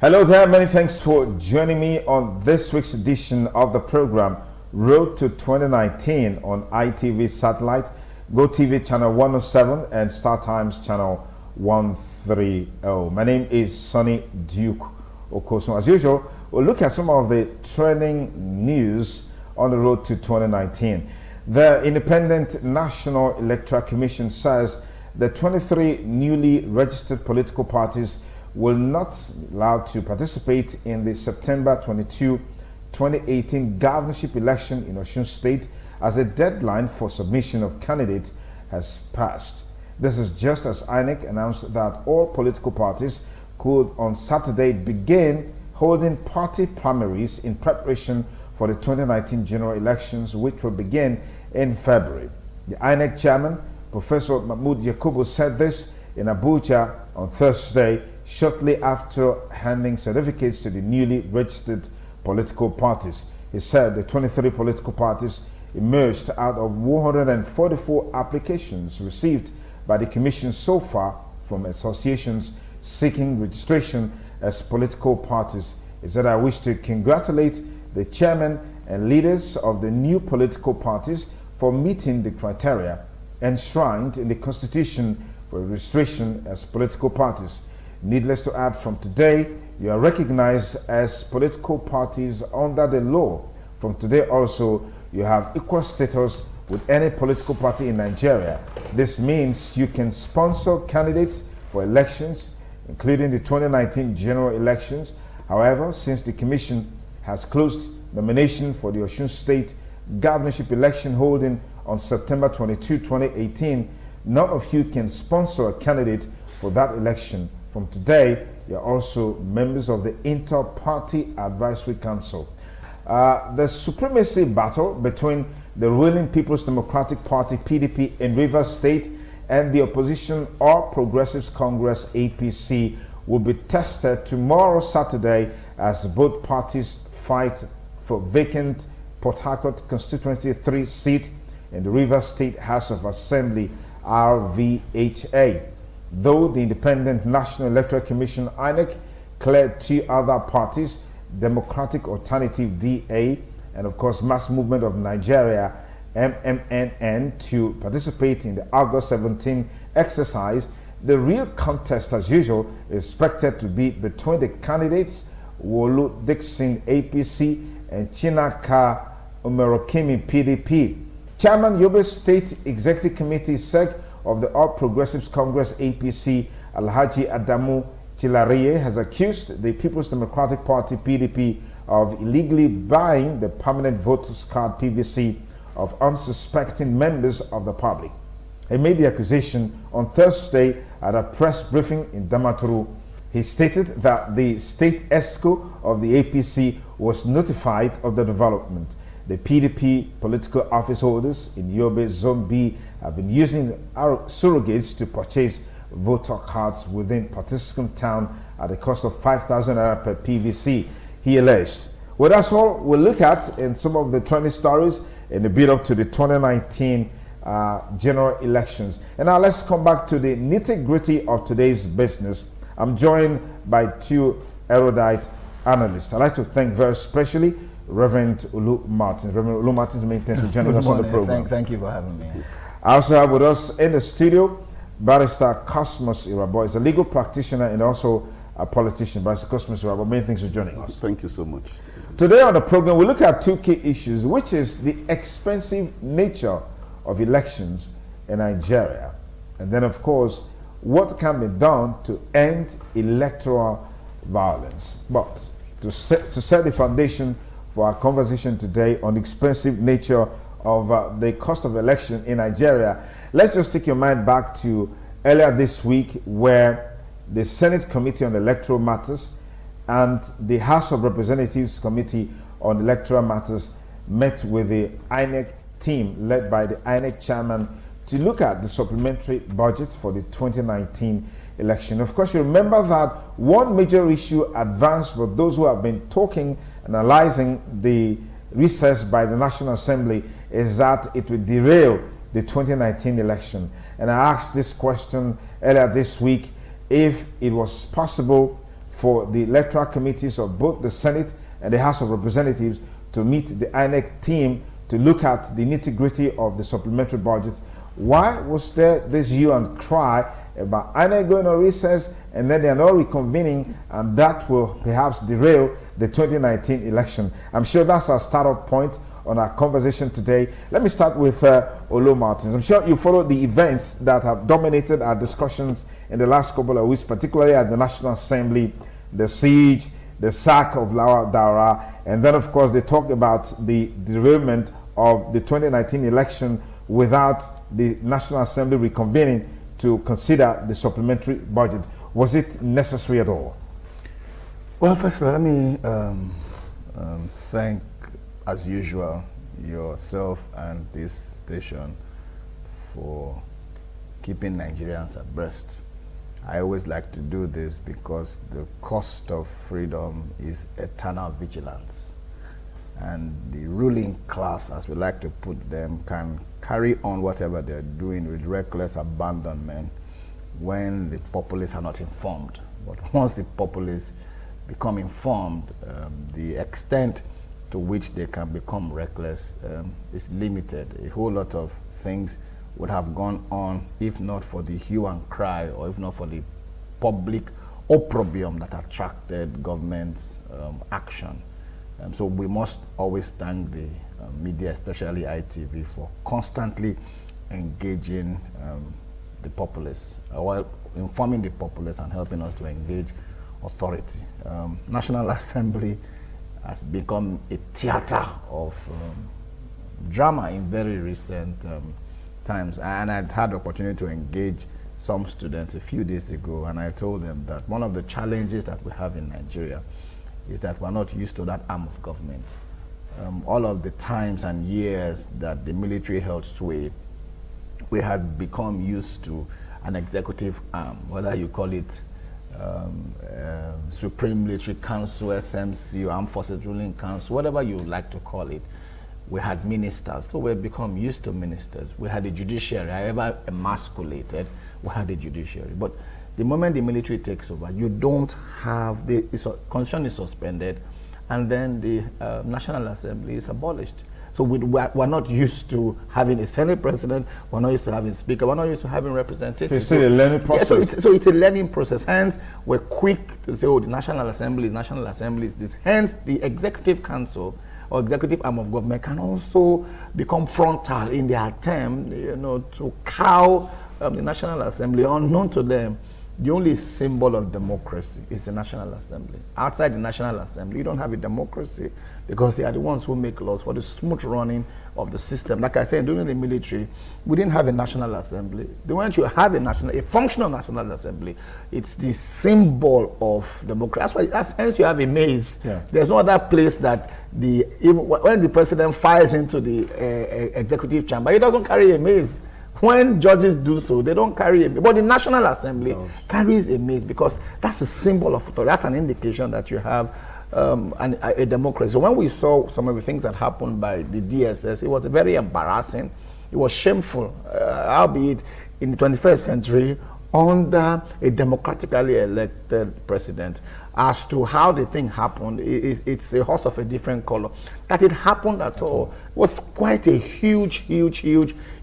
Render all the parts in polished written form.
Hello there, many thanks for joining me on this week's edition of the program Road to 2019 on ITV Satellite, GoTV Channel 107 and Star Times Channel 130. My name is Sonny Duke Okosun. As usual, we'll look at some of the trending news on the road to 2019. The Independent National Electoral Commission says the 23 newly registered political parties will not be allowed to participate in the September 22, 2018 governorship election in Osun State as a deadline for submission of candidates has passed. This is just as INEC announced that all political parties could on Saturday begin holding party primaries in preparation for the 2019 general elections, which will begin in February. The INEC chairman, Professor Mahmoud Yakubu, said this in Abuja on Thursday, shortly after handing certificates to the newly registered political parties. He said the 23 political parties emerged out of 144 applications received by the Commission so far from associations seeking registration as political parties. He said, I wish to congratulate the chairman and leaders of the new political parties for meeting the criteria enshrined in the Constitution for registration as political parties. Needless to add, from today, you are recognized as political parties under the law. From today also, you have equal status with any political party in Nigeria. This means you can sponsor candidates for elections, including the 2019 general elections. However, since the Commission has closed nomination for the Osun State governorship election holding on September 22, 2018, none of you can sponsor a candidate for that election. From today, you are also members of the Inter-Party Advisory Council. The supremacy battle between the ruling People's Democratic Party (PDP) in Rivers State and the opposition All Progressives Congress (APC) will be tested tomorrow, Saturday, as both parties fight for vacant Port Harcourt Constituency 3 seat in the Rivers State House of Assembly (RVHA). Though the Independent National Electoral Commission (INEC) cleared two other parties, Democratic Alternative (DA) and of course Mass Movement of Nigeria (MMNN) to participate in the August 17 exercise, the real contest, as usual, is expected to be between the candidates Wolu Dixon (APC) and Chinaka Umerokemi (PDP). Chairman Yobe State Executive Committee (SEC) of the All Progressives Congress (APC), Alhaji Adamu Chilariye, has accused the People's Democratic Party (PDP) of illegally buying the permanent voters card (PVC) of unsuspecting members of the public. He made the accusation on Thursday at a press briefing in Damaturu. He stated that the state ESCO of the APC was notified of the development. The PDP political office holders in Yobe Zone B have been using surrogates to purchase voter cards within Patiskum town at the cost of 5,000 naira per PVC, he alleged. Well, that's all we'll look at in some of the trending stories in the build-up to the 2019 general elections. And now let's come back to the nitty-gritty of today's business. I'm joined by two erudite analysts. I'd like to thank very specially Reverend Ulu Martins. Reverend Ulu Martins, many thanks for joining us on the program. Thank you for having me. I also have with us in the studio Barrister Cosmos Irabo. He's a legal practitioner and also a politician. Barrister Cosmos Irabo, many thanks for joining us. Thank you so much. Today on the program, we look at two key issues, which is the expensive nature of elections in Nigeria, and then, of course, what can be done to end electoral violence. But to set the foundation for our conversation today on the expensive nature of the cost of election in Nigeria, let's just take your mind back to earlier this week, where the Senate Committee on Electoral Matters and the House of Representatives Committee on Electoral Matters met with the INEC team led by the INEC chairman to look at the supplementary budget for the 2019 election. Of course, you remember that one major issue advanced for those who have been talking, analyzing the recess by the National Assembly, is that it will derail the 2019 election. And I asked this question earlier this week, if it was possible for the electoral committees of both the Senate and the House of Representatives to meet the INEC team to look at the nitty-gritty of the supplementary budget. Why was there this hue and cry about INEC going on recess and then they're not reconvening, and that will perhaps derail the 2019 election? I'm sure that's our start-up point on our conversation today. Let me start with Olo Martins. I'm sure you followed the events that have dominated our discussions in the last couple of weeks, particularly at the National Assembly, the siege, the sack of Lawal Daura, and then of course they talked about the derailment of the 2019 election without the National Assembly reconvening to consider the supplementary budget. Was it necessary at all? Well, first let me thank, as usual, yourself and this station for keeping Nigerians abreast. I always like to do this because the cost of freedom is eternal vigilance. And the ruling class, as we like to put them, can carry on whatever they're doing with reckless abandonment when the populace are not informed. But once the populace become informed, the extent to which they can become reckless is limited. A whole lot of things would have gone on if not for the hue and cry, or if not for the public opprobrium that attracted government's action. So we must always thank the media, especially ITV, for constantly engaging the populace, while informing the populace and helping us to engage authority. National Assembly has become a theater of drama in very recent times. And I'd had the opportunity to engage some students a few days ago, and I told them that one of the challenges that we have in Nigeria is that we're not used to that arm of government. All of the times and years that the military held sway, we had become used to an executive arm, whether you call it Supreme Military Council, SMC, or Armed Forces Ruling Council, whatever you like to call it. We had ministers, so we've become used to ministers. We had the judiciary, however emasculated, we had the judiciary. But the moment the military takes over, you don't have, the constitution is suspended, and then the National Assembly is abolished. So we're not used to having a Senate president, we're not used to having speaker, we're not used to having representatives. So it's still a learning process. Yeah, so it's a learning process. Hence, we're quick to say, oh, the National Assembly is this. Hence, the Executive Council or executive arm of government can also become frontal in their attempt, to cow the National Assembly. Unknown to them, the only symbol of democracy is the National Assembly. Outside the National Assembly, you don't have a democracy, because they are the ones who make laws for the smooth running of the system. Like I said, during the military, we didn't have a National Assembly. The moment you have a functional National Assembly, it's the symbol of democracy. Hence you have a maze. Yeah. There's no other place that even when the president files into the executive chamber, he doesn't carry a maze. When judges do so, they don't carry a maze. But the National Assembly carries a maze, because that's a symbol of authority. That's an indication that you have a democracy. So when we saw some of the things that happened by the DSS, it was very embarrassing. It was shameful, albeit in the 21st century, under a democratically elected president. As to how the thing happened, it's a horse of a different color. That it happened at all was quite a huge,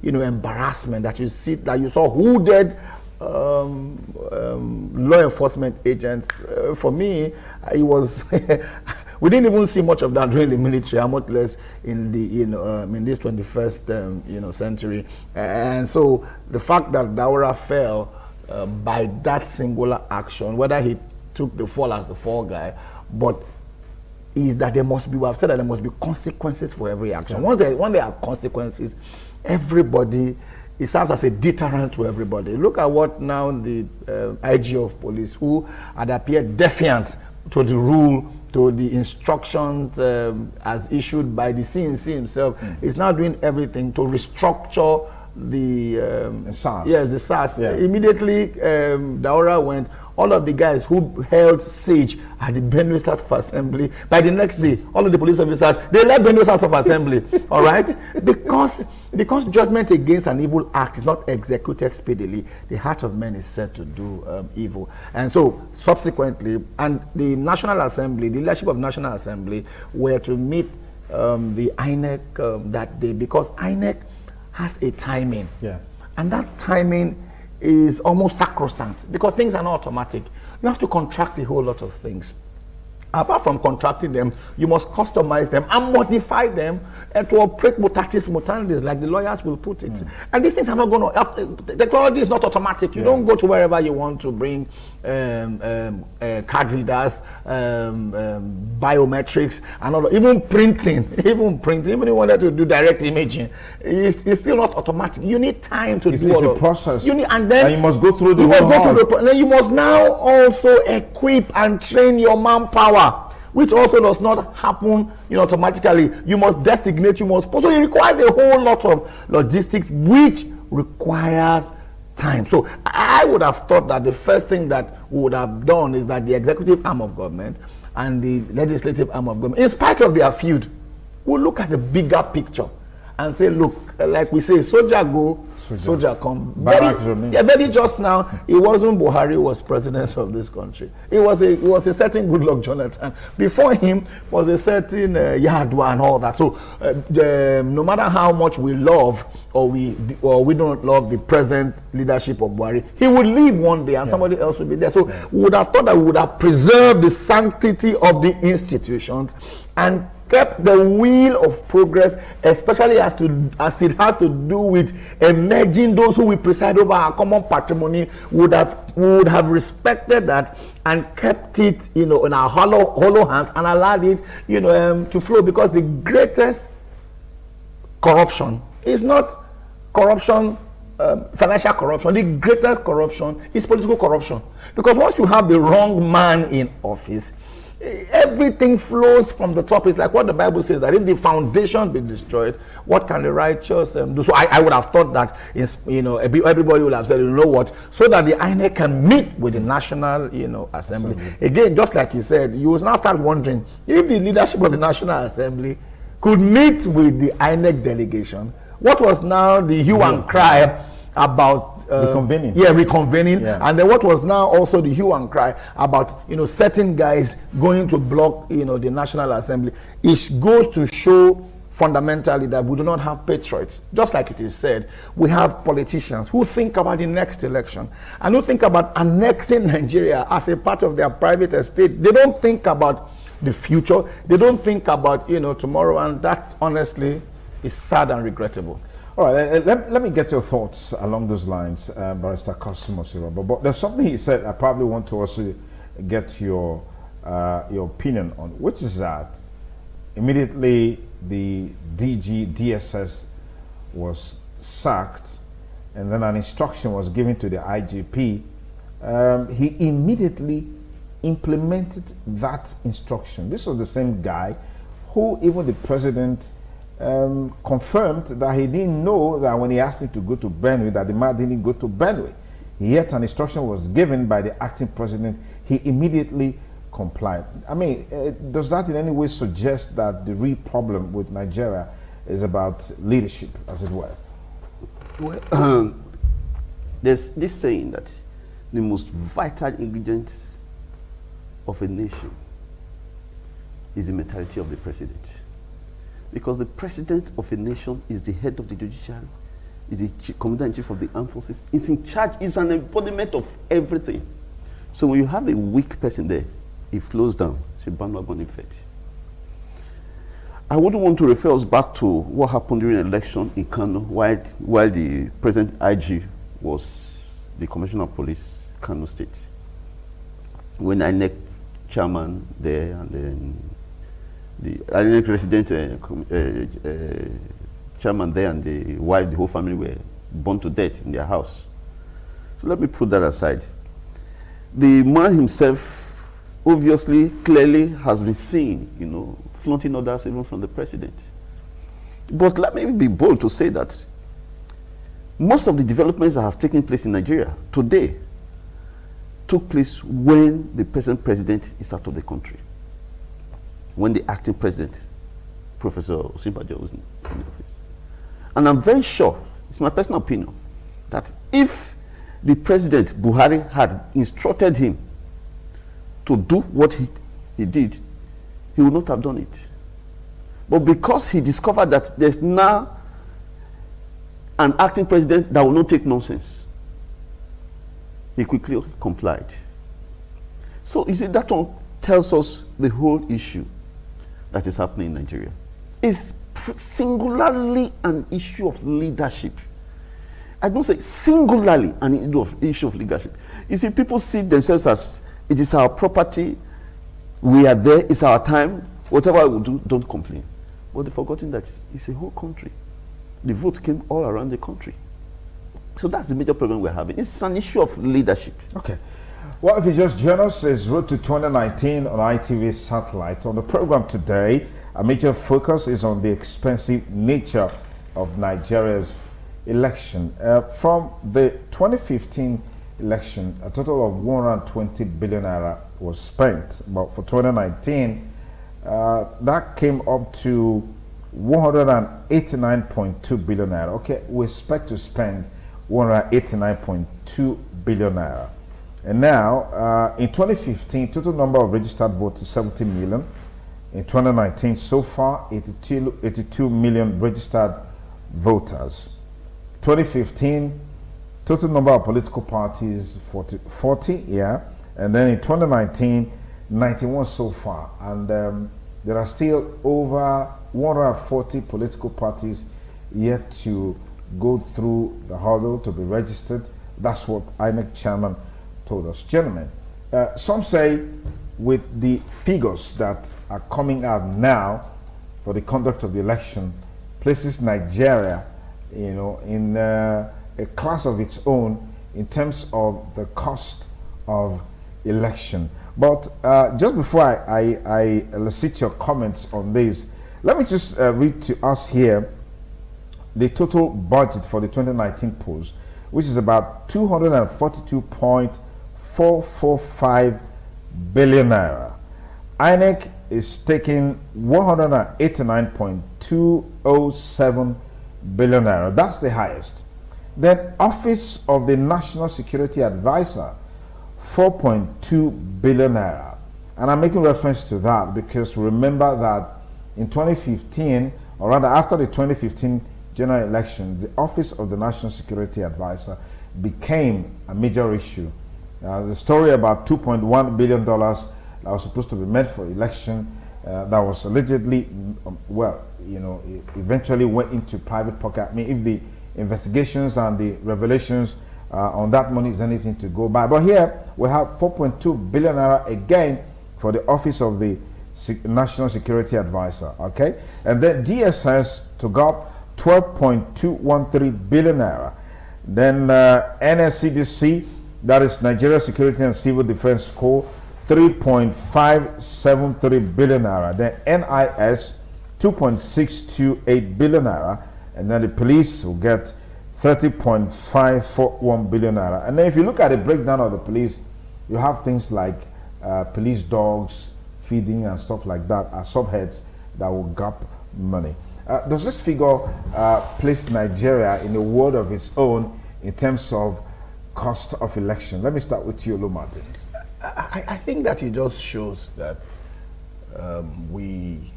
embarrassment that you saw hooded law enforcement agents. For me, it was we didn't even see much of that during the military, much less in the in this 21st century. And so the fact that Daura fell by that singular action, whether he took the fall as the fall guy, but is that we have said that there must be consequences for every action. Once there are consequences, everybody, it serves as a deterrent to everybody. Look at what now the IG of police, who had appeared defiant to the rule, to the instructions as issued by the CNC himself, is now doing everything to restructure the SARS. Yes, the SARS. Yeah. Immediately, Daura went all of the guys who held siege at the Benue House of Assembly, by the next day, all of the police officers, they left Benue House of Assembly, all right? Because judgment against an evil act is not executed speedily, the heart of man is set to do evil. And so, subsequently, and the National Assembly, the leadership of National Assembly, were to meet the INEC that day, because INEC has a timing. Yeah. And that timing is almost sacrosanct, because things are not automatic. You have to contract a whole lot of things. Apart from contracting them, you must customize them and modify them and to operate mutatis mutandis, like the lawyers will put it. And these things are not going to, technology is not automatic. You don't go to wherever you want to bring card readers, biometrics, and all, even printing, even if you wanted to do direct imaging, it's still not automatic. You need time to do all It's a process. You need, and then you must go through the whole then you must now also equip and train your manpower, which also does not happen automatically. You must designate, you must, so it requires a whole lot of logistics, which requires time. So I would have thought that the first thing that we would have done is that the executive arm of government and the legislative arm of government, in spite of their feud, will look at the bigger picture and say, look, like we say, soldier go, soldier come. Very just now, it wasn't Buhari who was president of this country. It was a certain Goodluck Jonathan. Before him was a certain Yadwa and all that. So no matter how much we love or we don't love the present leadership of Buhari, he would leave one day and somebody else would be there. So we would have thought that we would have preserved the sanctity of the institutions and kept the wheel of progress, especially as it has to do with emerging those who will preside over our common patrimony, would have respected that and kept it, in our hollow hands and allowed it, to flow. Because the greatest corruption is not corruption, financial corruption. The greatest corruption is political corruption. Because once you have the wrong man in office, everything flows from the top. It's like what the Bible says, that if the foundation be destroyed, what can the righteous do? So I would have thought that everybody would have said, you know what, so that the INEC can meet with the National Assembly. Again, just like you said, you will now start wondering if the leadership of the National Assembly could meet with the INEC delegation. What was now the hue and cry about reconvening, and then what was now also the hue and cry about certain guys going to block the National Assembly. It goes to show fundamentally that we do not have patriots. Just like it is said, we have politicians who think about the next election and who think about annexing Nigeria as a part of their private estate. They don't think about the future. They don't think about tomorrow, and that honestly is sad and regrettable. All right, let me get your thoughts along those lines, Barrister Cosmos. But there's something he said I probably want to also get your opinion on, which is that immediately the DG DSS was sacked, and then an instruction was given to the IGP. He immediately implemented that instruction. This was the same guy who even the president confirmed that he didn't know that when he asked him to go to Benue, that the man didn't go to Benue. Yet an instruction was given by the acting president. He immediately complied. I mean, does that in any way suggest that the real problem with Nigeria is about leadership, as it were? Well, there's this saying that the most vital ingredient of a nation is the mentality of the president. Because the president of a nation is the head of the judiciary, is the commander-in-chief of the armed forces, is in charge, is an embodiment of everything. So when you have a weak person there, it flows down. It's a bandwagon effect. I wouldn't want to refer us back to what happened during the election in Kano while the present IG was the commissioner of police, Kano State. When INEC chairman there and then the INEC resident chairman there and the wife, the whole family were burned to death in their house. So let me put that aside. The man himself obviously, clearly has been seen, flaunting orders even from the president. But let me be bold to say that most of the developments that have taken place in Nigeria today took place when the present president is out of the country. When the acting president, Professor Osinbajo, was in the office. And I'm very sure, it's my personal opinion, that if the president, Buhari, had instructed him to do what he did, he would not have done it. But because he discovered that there's now an acting president that will not take nonsense, he quickly complied. So you see, that one tells us the whole issue that is happening in Nigeria. It's singularly an issue of leadership. I don't say singularly an issue of leadership. You see, people see themselves as, it is our property, we are there, it's our time, whatever we do, don't complain. But they've forgotten that it's a whole country. The votes came all around the country. So that's the major problem we're having. It's an issue of leadership. Okay. Well, if you just join us, it's Road to 2019 on ITV Satellite. On the program today, a major focus is on the expensive nature of Nigeria's election. From the 2015 election, a total of 120 billion naira was spent. But for 2019, that came up to 189.2 billion naira. Okay, we expect to spend 189.2 billion naira. And now, in 2015, total number of registered voters is 70 million. In 2019, so far, 82 million registered voters. 2015, total number of political parties, 40, yeah. And then in 2019, 91 so far. And there are still over 140 political parties yet to go through the hurdle to be registered. That's what INEC chairman told us. Gentlemen, some say with the figures that are coming out now for the conduct of the election, places Nigeria, you know, in a class of its own in terms of the cost of election. But just before I elicit your comments on this, let me just read to us here the total budget for the 2019 polls, which is about 242.445 billion naira. INEC is taking 189.207 billion naira. That's the highest. Then Office of the National Security Advisor, 4.2 billion naira. And I'm making reference to that because remember that in 2015, or rather after the 2015 general election, the Office of the National Security Advisor became a major issue. The story about $2.1 billion that was supposed to be meant for election that was allegedly, well, you know, eventually went into private pocket. I mean, if the investigations and the revelations on that money is anything to go by. But here we have 4.2 billion naira again for the Office of the National Security Advisor, okay? And then DSS took up 12.213 billion naira. Then NSCDC, that is Nigeria Security and Civil Defense Corps, 3.573 billion naira. Then NIS, 2.628 billion naira. And then the police will get 30.541 billion naira. And then if you look at the breakdown of the police, you have things like police dogs, feeding and stuff like that are subheads that will gap money. Does this figure place Nigeria in a world of its own in terms of cost of election? Let me start with you, Olu Martin. I think that it just shows that we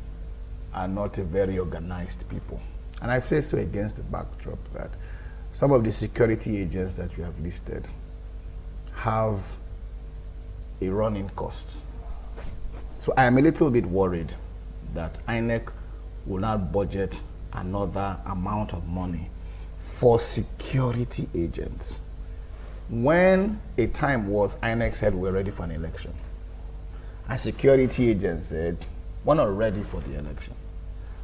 are not a very organized people. And I say so against the backdrop that some of the security agents that you have listed have a running cost. So I am a little bit worried that INEC will not budget another amount of money for security agents. When a time was, INEC said we're ready for an election. And security agents said, we're not ready for the election.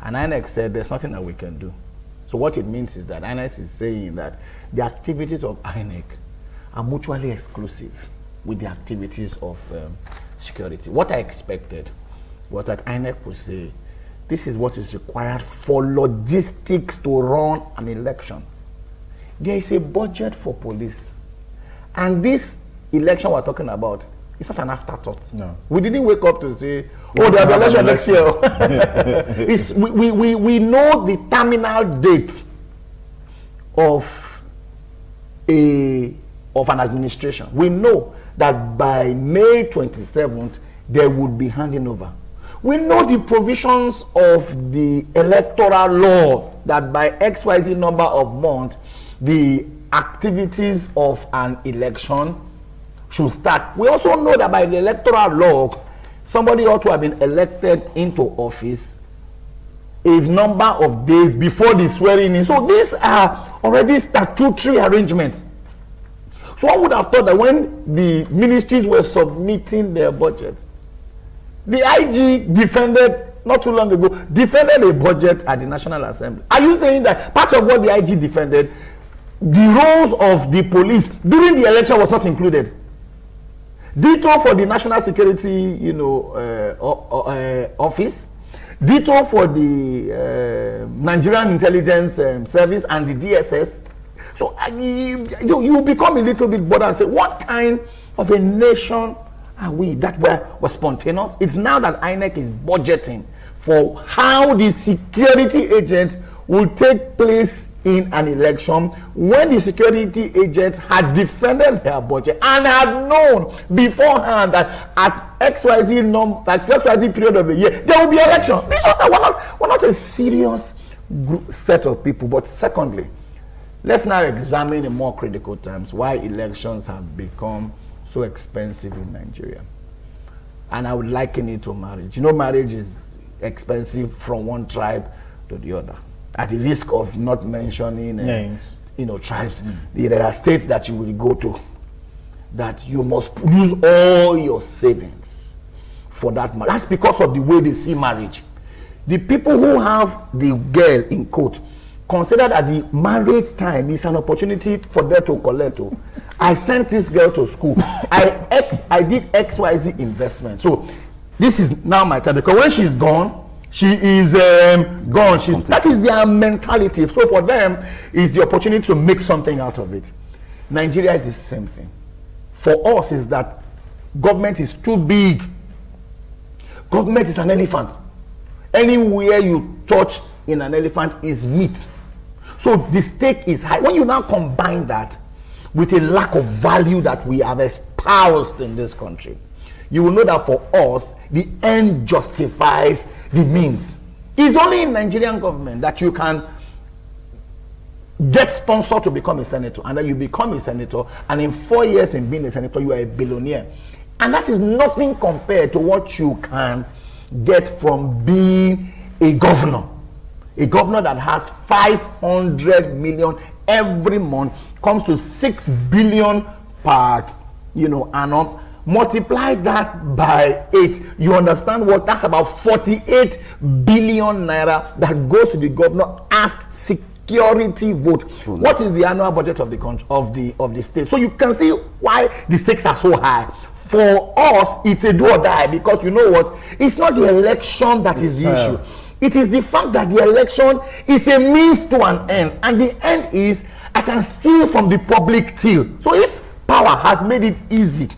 And INEC said there's nothing that we can do. So what it means is that INEC is saying that the activities of INEC are mutually exclusive with the activities of security. What I expected was that INEC would say, this is what is required for logistics to run an election. There is a budget for police. And this election we're talking about, it's not an afterthought. No. We didn't wake up to say, oh, there's an election next year. we know the terminal date of an administration. We know that by May 27th, there would be handing over. We know the provisions of the electoral law that by XYZ number of months, the activities of an election should start. We also know that by the electoral law, somebody ought to have been elected into office a number of days before the swearing in. So these are already statutory arrangements. So one would have thought that when the ministries were submitting their budgets, the IG defended, not too long ago, defended a budget at the National Assembly. Are you saying that part of what the IG defended, the roles of the police during the election was not included? Ditto for the National Security, office. Ditto for the Nigerian Intelligence Service and the DSS. So you become a little bit bothered and say, what kind of a nation are we that were spontaneous? It's now that INEC is budgeting for how the security agents will take place in an election when the security agents had defended their budget and had known beforehand that at XYZ period of the year there will be election. This shows that we're not a serious set of people. But secondly, let's now examine in more critical terms why elections have become so expensive in Nigeria. And I would liken it to marriage. You know, marriage is expensive from one tribe to the other. At the risk of not mentioning names, tribes, there are states that you will go to that you must use all your savings for that marriage. That's because of the way they see marriage. The people who have the girl in quote consider that the marriage time is an opportunity for them to collect. I sent this girl to school. I did XYZ investment. So this is now my time, because when she's gone, she is gone. That is their mentality. So for them, it's the opportunity to make something out of it. Nigeria is the same thing. For us, is that government is too big. Government is an elephant. Anywhere you touch in an elephant is meat. So the stake is high. When you now combine that with a lack of value that we have espoused in this country, you will know that for us, the end justifies the means. It's only in Nigerian government that you can get sponsored to become a senator, and then you become a senator, and in 4 years in being a senator, you are a billionaire. And that is nothing compared to what you can get from being a governor. A governor that has 500 million every month comes to 6 billion per annum. Multiply that by 8, you understand what? That's about 48 billion naira that goes to the governor as security vote. What is the annual budget of the country, of the state? So you can see why the stakes are so high. For us, it's a do or die, because you know what? It's not the election that is the issue. It is the fact that the election is a means to an end, and the end is I can steal from the public till. So if power has made it easy,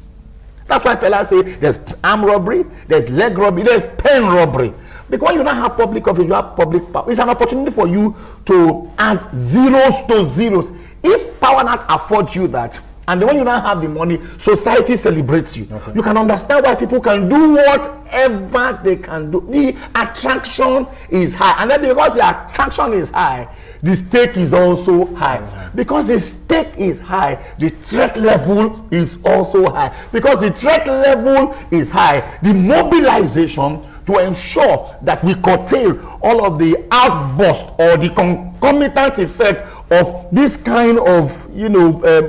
that's why fellas say there's armed robbery, there's leg robbery, there's pen robbery. Because when you don't have public office, you have public power. It's an opportunity for you to add zeros to zeros. If power not affords you that, and then when you don't have the money, society celebrates you. Okay. You can understand why people can do whatever they can do. The attraction is high. And then because the attraction is high, the stake is also high. Because the stake is high, the threat level is also high. Because the threat level is high, the mobilization to ensure that we curtail all of the outburst or the concomitant effect of this kind of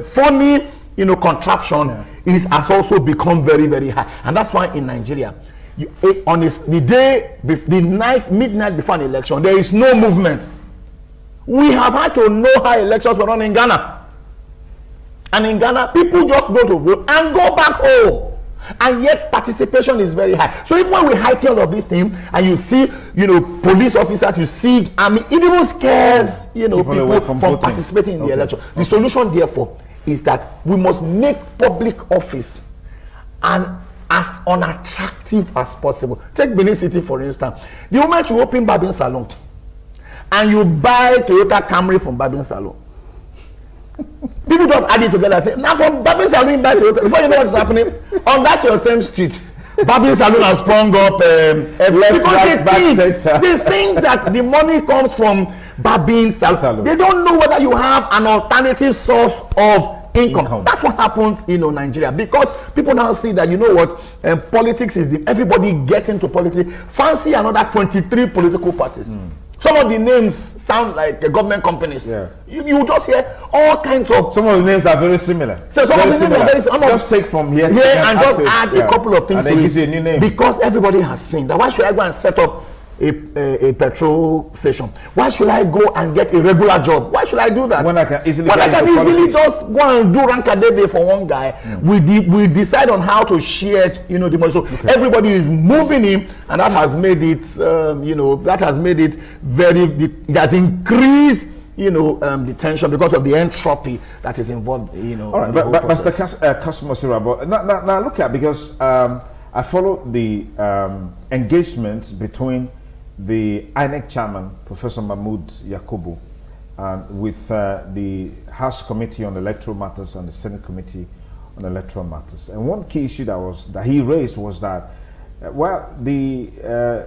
funny contraption has also become very, very high. And that's why in Nigeria, midnight before an election, there is no movement. We have had to know how elections were run in Ghana. And in Ghana, people just go to vote and go back home. And yet participation is very high. So even when we heighten all of these things, and you see, police officers, you see army, it even scares, people from participating in the election. The solution, therefore, is that we must make public office and as unattractive as possible. Take Benin City, for instance. The moment you open barbing salon and you buy Toyota Camry from barbing salon, people just add it together and say, now from barbing salon you buy Toyota. Before you know what's happening, on that your same street, barbing salon has sprung up because they think that the money comes from barbing salon. They don't know whether you have an alternative source of income. That's what happens in Nigeria, because people now see that, you know what, politics is everybody gets into politics. Fancy another 23 political parties. Some of the names sound like government companies. Yeah. You just hear all kinds of. Some of the names are very similar. So some of the names are very similar. Just take from here and just add a couple of things. And then gives you a new name. Because everybody has seen that. Why should I go and set up a petrol station? Why should I go and get a regular job? Why should I do that? When I can easily, just go and do Rankadebe for one guy. We decide on how to share, the money. So everybody is moving in, and that has made it, it has increased, the tension because of the entropy that is involved. All right, but Mr. Kasimo, but now look at, because I follow the engagement between the INEC chairman, Professor Mahmood Yakubu, with the House Committee on Electoral Matters and the Senate Committee on Electoral Matters. And one key issue that he raised was that, the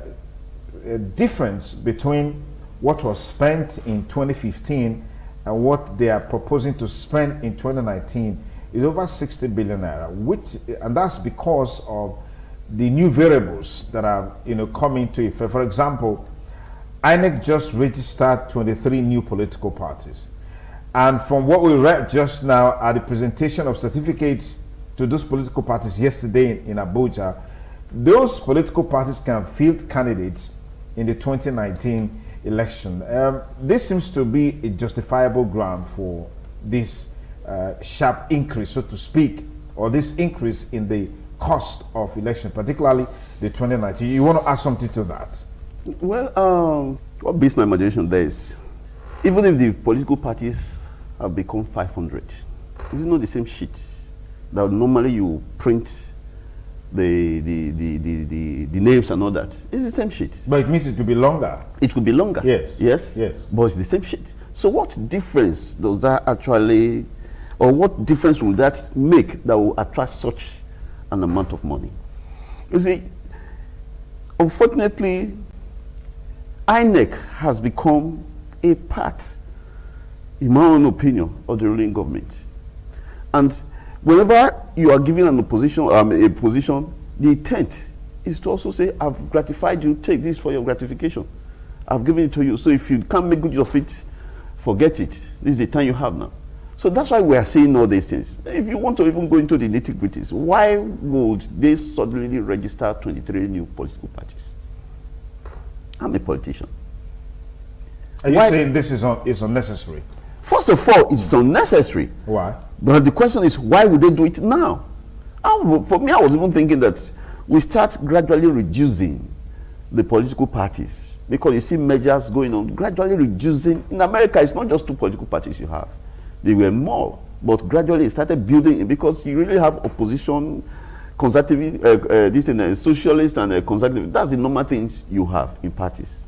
difference between what was spent in 2015 and what they are proposing to spend in 2019 is over 60 billion naira, and that's because of the new variables that are coming into effect. For example, INEC just registered 23 new political parties, and from what we read just now at the presentation of certificates to those political parties yesterday in Abuja, those political parties can field candidates in the 2019 election. This seems to be a justifiable ground for this sharp increase, so to speak, or this increase in the cost of election, particularly the 2019. You want to add something to that? Well, what beats my imagination there is, even if the political parties have become 500, it's not the same sheet that normally you print the names and all that. It's the same sheet. But it means it will be longer. It could be longer. Yes. Yes. Yes. But it's the same sheet. So what difference does that actually, or what difference will that make that will attract such an amount of money? You see, unfortunately, INEC has become a part, in my own opinion, of the ruling government. And whenever you are given a position, the intent is to also say, I've gratified you, take this for your gratification. I've given it to you. So if you can't make good use of it, forget it. This is the time you have now. So that's why we are saying all these things. If you want to even go into the nitty-gritties, why would they suddenly register 23 new political parties? I'm a politician. Are you saying this is unnecessary? First of all, it's unnecessary. Why? But the question is, why would they do it now? For me, I was even thinking that we start gradually reducing the political parties, because you see measures going on, gradually reducing. In America, it's not just 2 political parties you have. There were more, but gradually it started building, because you really have opposition, conservative, socialist and conservative. That's the normal things you have in parties,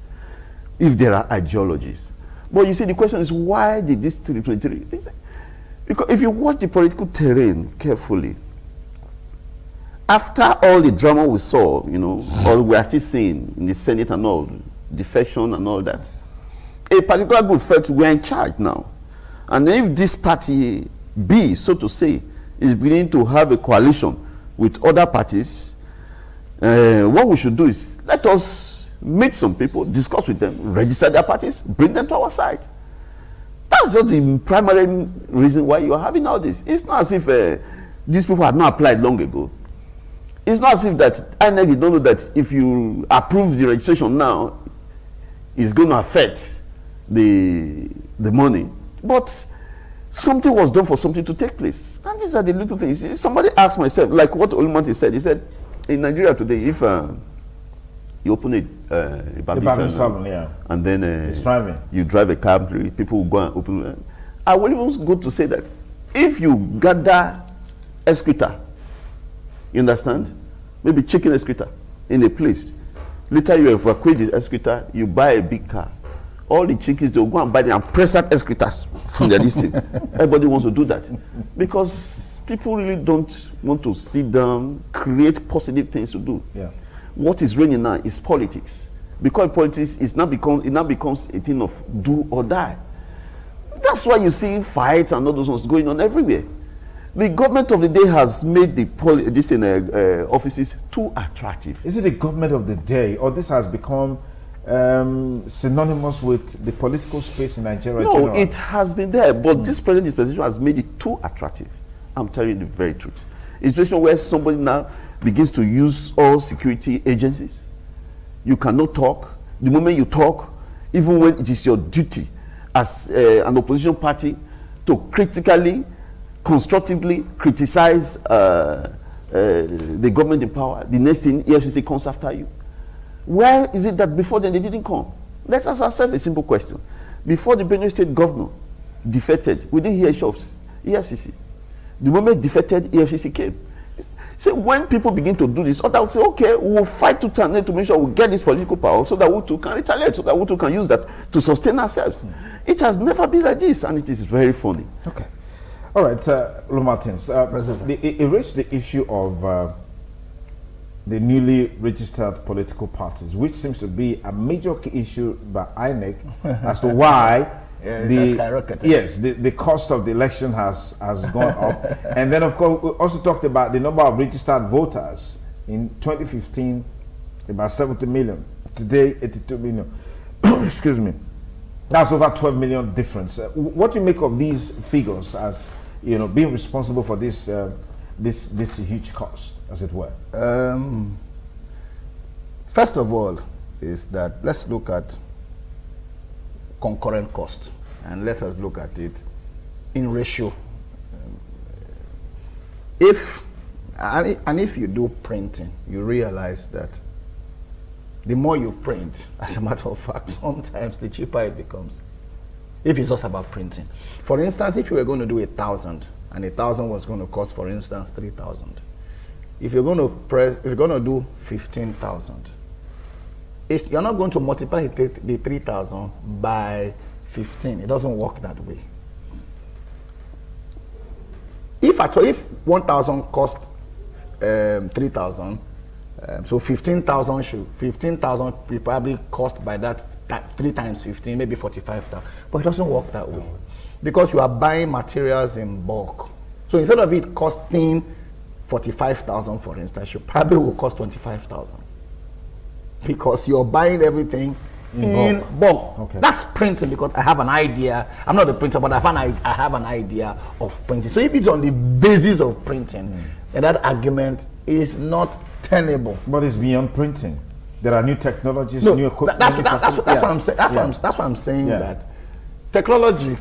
if there are ideologies. But you see, the question is, why did this 323? Because if you watch the political terrain carefully, after all the drama we saw, or we are still seeing in the Senate and all, defection and all that, a particular group felt we're in charge now. And if this party B, so to say, is beginning to have a coalition with other parties, what we should do is let us meet some people, discuss with them, register their parties, bring them to our side. That's just the primary reason why you are having all this. It's not as if these people had not applied long ago. It's not as if that INEC don't know that if you approve the registration now, it's going to affect the money. But something was done for something to take place. And these are the little things. Somebody asked myself, like what Olumanti said, he said, in Nigeria today, if you open a barbing salon, yeah, and then you drive a cab, people will go and open. I will even go to say that if you gather excreta, you understand? Maybe chicken excreta in a place. Later you evacuate the excreta, you buy a big car. All the chickens, they'll go and buy them and press out excretas from their listing. Everybody wants to do that. Because people really don't want to sit down, create positive things to do. Yeah. What is reigning now is politics. Because politics is now becomes a thing of do or die. That's why you see fights and all those ones going on everywhere. The government of the day has made the offices too attractive. Is it the government of the day, or this has become synonymous with the political space in Nigeria? No, it has been there, but this present dispensation has made it too attractive. I'm telling you the very truth. It's a situation where somebody now begins to use all security agencies. You cannot talk. The moment you talk, even when it is your duty as an opposition party to critically, constructively criticize the government in power, the next thing EFCC comes after you. Why is it that before then they didn't come? Let's ask ourselves a simple question. Before the Benue State governor defected, we didn't hear of EFCC. The moment defected, EFCC came. So when people begin to do this, others will say, okay, we'll fight to turn to make sure we get this political power so that we too can retaliate, so that we too can use that to sustain ourselves. It has never been like this, and it is very funny. Okay. All right, Lou Martins, it raised the issue of the newly registered political parties, which seems to be a major key issue by INEC as to why the cost of the election has gone up. And then, of course, we also talked about the number of registered voters. In 2015, about 70 million. Today, 82 million. Excuse me. That's over 12 million difference. What do you make of these figures as, you know, being responsible for this this huge cost, as it were? First of all, is that let's look at concurrent cost, and let us look at it in ratio. If you do printing, you realize that the more you print, as a matter of fact, sometimes the cheaper it becomes. If it's just about printing. For instance, if you were going to do 1,000, and 1,000 was going to cost, for instance, 3,000. If you're going to do 15,000, you're not going to multiply the 3,000 by 15. It doesn't work that way. If 1,000 cost 3,000, so 15,000 will probably cost by that 3 times 15, maybe 45,000. But it doesn't work that way, because you are buying materials in bulk. So instead of it costing 45,000, for instance, you probably will cost 25,000, because you're buying everything in bulk. Okay. That's printing, because I have an idea. I'm not a printer, but I have an idea of printing. So if it's on the basis of printing, then that argument is not tenable. But it's beyond printing. There are new technologies, new equipment. That's what I'm saying. That's what I'm saying. That technology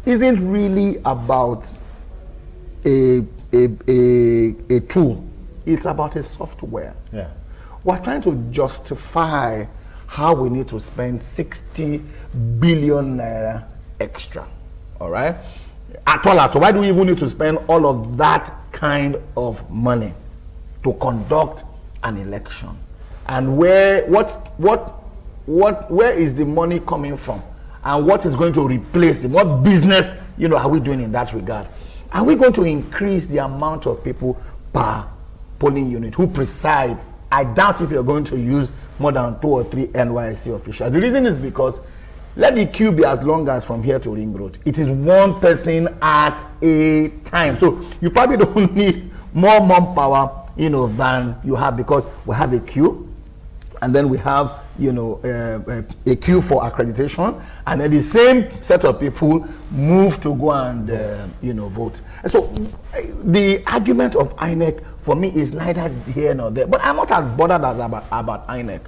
isn't really about a tool. It's about a software. Yeah. We're trying to justify how we need to spend 60 billion naira extra. All right? At all. Why do we even need to spend all of that kind of money to conduct an election? And where is the money coming from? And what is going to replace them? What business, are we doing in that regard? Are we going to increase the amount of people per polling unit who preside? I doubt if you're going to use more than 2 or 3 NYSC officials. The reason is because let the queue be as long as from here to Ring Road. It is one person at a time. So you probably don't need more manpower, than you have, because we have a queue, and then we have, a queue for accreditation, and then the same set of people move to go and, vote. And so the argument of INEC for me is neither here nor there. But I'm not as bothered as about INEC,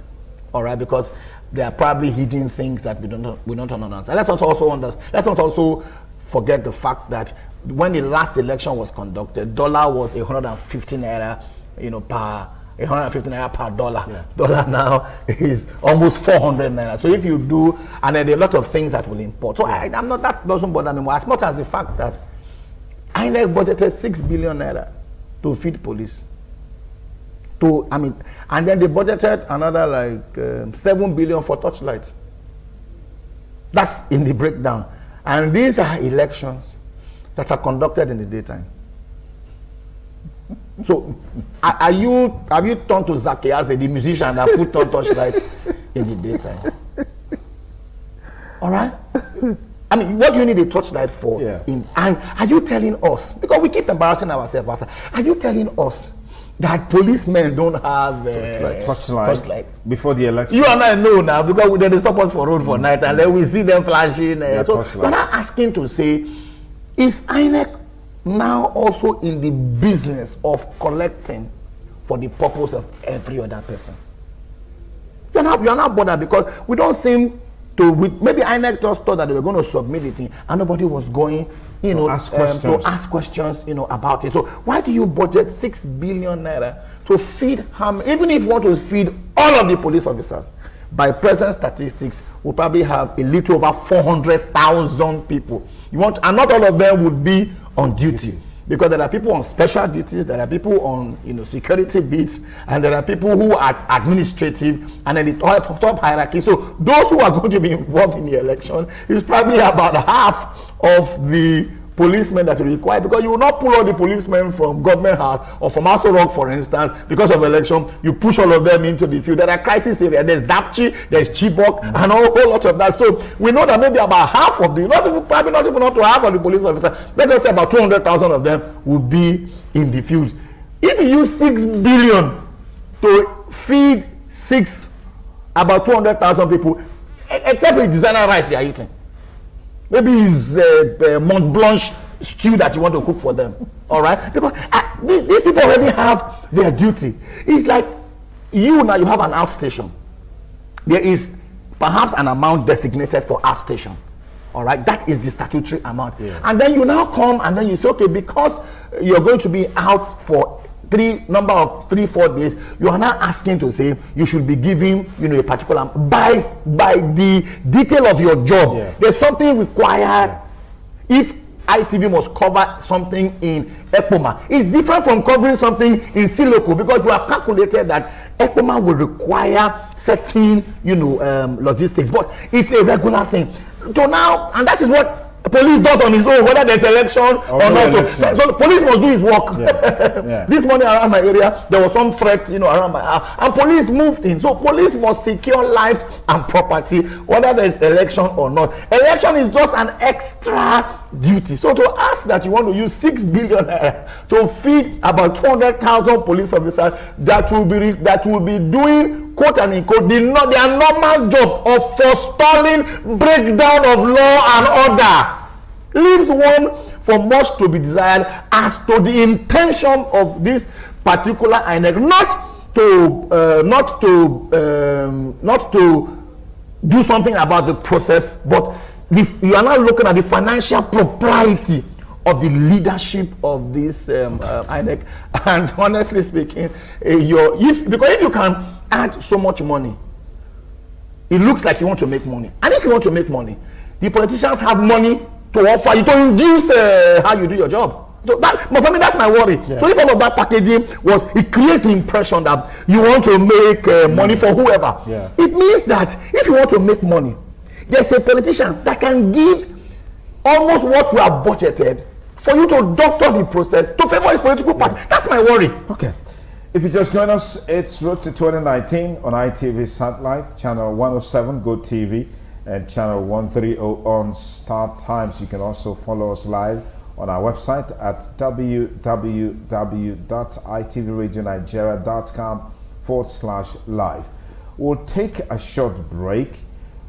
all right, because there are probably hidden things that we don't understand. Let's not also forget the fact that when the last election was conducted, dollar was 150 naira, per 150 naira per dollar. Yeah. Dollar now is almost 400 naira. So if you do, and then there are a lot of things that will import. So I'm not, that doesn't bother me more, as much as the fact that INEC budgeted 6 billion naira to feed police. And then they budgeted another like 7 billion for Torchlight. That's in the breakdown. And these are elections that are conducted in the daytime. So, have you turned to Zacchaeus, the musician that put on Torchlight in the daytime? All right? I mean, what do you need a Torchlight for? Yeah. And are you telling us, because we keep embarrassing ourselves, are you telling us that policemen don't have Torchlight before the election? You and I know now, because they stop us for road for night and then we see them flashing. So we're not asking to say, is INEC now also in the business of collecting for the purpose of every other person? You're not bothered, because we don't seem to, maybe INEC just thought that they were going to submit the thing and nobody was going, to ask questions, about it. So why do you budget 6 billion naira to feed even if you want to feed all of the police officers? By present statistics, we probably have a little over 400,000 people. And not all of them would be on duty, because there are people on special duties, there are people on security beats, and there are people who are administrative, and then the top hierarchy. So those who are going to be involved in the election is probably about half of the policemen that you require, because you will not pull all the policemen from government house or from Aso Rock, for instance, because of election. You push all of them into the field. There are crisis areas. There's Dapchi, there's Chibok, and a whole lot of that. So we know that maybe about half of probably not even up to half of the police officers, let us say about 200,000 of them will be in the field. If you use 6 billion to feed about 200,000 people, except with designer rice they are eating, maybe it's Mont Blanc stew that you want to cook for them. All right? Because these people already have their duty. It's like you have an outstation. There is perhaps an amount designated for outstation. All right? That is the statutory amount. Yeah. And then you now come and then you say, okay, because you're going to be out for 3-4 days, you are now asking to say you should be giving a particular by the detail of your job. Yeah. There's something required. If ITV must cover something in ECPOMA, it's different from covering something in Siloco, because you have calculated that ECPOMA will require certain logistics, but it's a regular thing. So now, and that is what police does on his own, whether there's election or not. So the police must do his work. Yeah. This morning around my area, there was some threat, around my house, and police moved in. So police must secure life and property, whether there's election or not. Election is just an extra duty. So to ask that you want to use 6 billion to feed about 200,000 police officers that will be doing, quote and unquote, their normal job of forestalling breakdown of law and order, leaves one for much to be desired as to the intention of this particular INEC, not to do something about the process, but you are now looking at the financial propriety of the leadership of this INEC. And honestly speaking, because if you can add so much money, it looks like you want to make money. And if you want to make money, the politicians have money to offer you to induce how you do your job. So but for me, that's my worry. Yeah. So if all of that packaging it creates the impression that you want to make money for whoever. Yeah. It means that if you want to make money, there's a politician that can give almost what you have budgeted for you to doctor the process to favor his political party. That's my worry. Okay. If you just join us, it's Road to 2019 on ITV Satellite, channel 107, Go TV, and channel 130 on Star Times. You can also follow us live on our website at www.itvradionnigeria.com/live. We'll take a short break.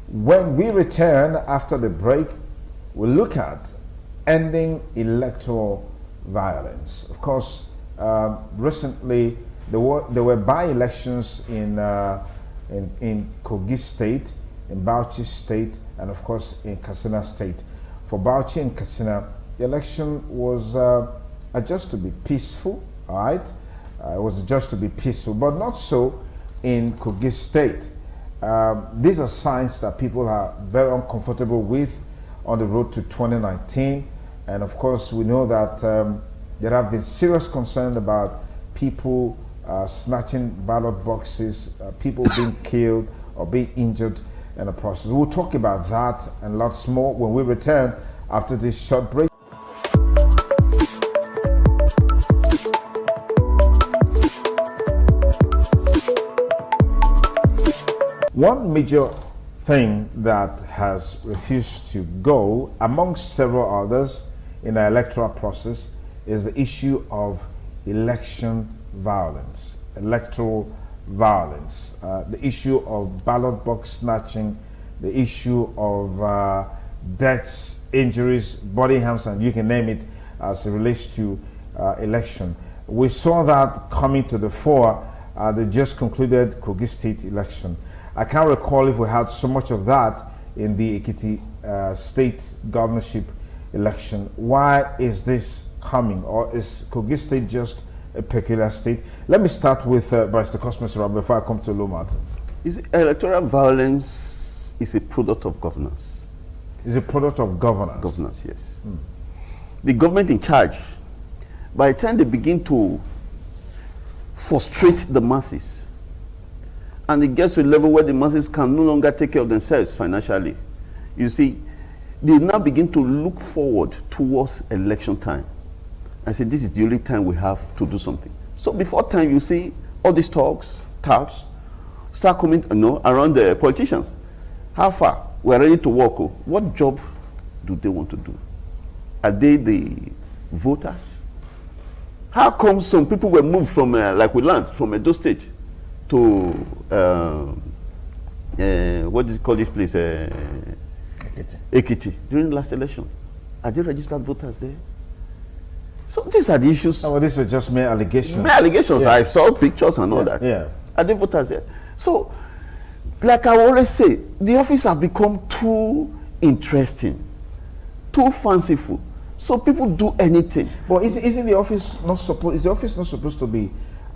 When we return after the break, we'll look at ending electoral violence. Of course, recently there were by-elections in Kogi State, in Bauchi State, and of course in Katsina State. For Bauchi and Katsina, the election was just to be peaceful, all right? It was just to be peaceful, but not so in Kogi State. These are signs that people are very uncomfortable with on the road to 2019. And of course, we know that there have been serious concern about people snatching ballot boxes, people being killed or being injured in the process. We'll talk about that and lots more when we return after this short break. One major thing that has refused to go, amongst several others, in the electoral process is the issue of election violence, electoral violence, the issue of ballot box snatching, the issue of deaths, injuries, body harms, and you can name it as it relates to election. We saw that coming to the fore the just concluded Kogi State election. I can't recall if we had so much of that in the Ekiti state governorship election. Why is this coming, or is Kogi State just a peculiar state? Let me start with Barrister Cosmas Sarah before I come to Lou Martins. Electoral violence is a product of governance. Is a product of governance? Governance, yes. The government in charge, by the time they begin to frustrate the masses, and it gets to a level where the masses can no longer take care of themselves financially, you see, they now begin to look forward towards election time. I say, this is the only time we have to do something. So before time, you see all these touts start coming, around the politicians. How far? We're ready to work. What job do they want to do? Are they the voters? How come some people were moved from, like we learned, from Edo State to, what do you call this place? Ekiti, during the last election. Are they registered voters there? So these are the issues. Oh, well, these were just mere allegations. Mere allegations. Yeah. I saw pictures and all that. Yeah. Are they voters there? So, like I always say, the office have become too interesting, too fanciful. So people do anything. But isn't the office not supposed? Is the office not supposed to be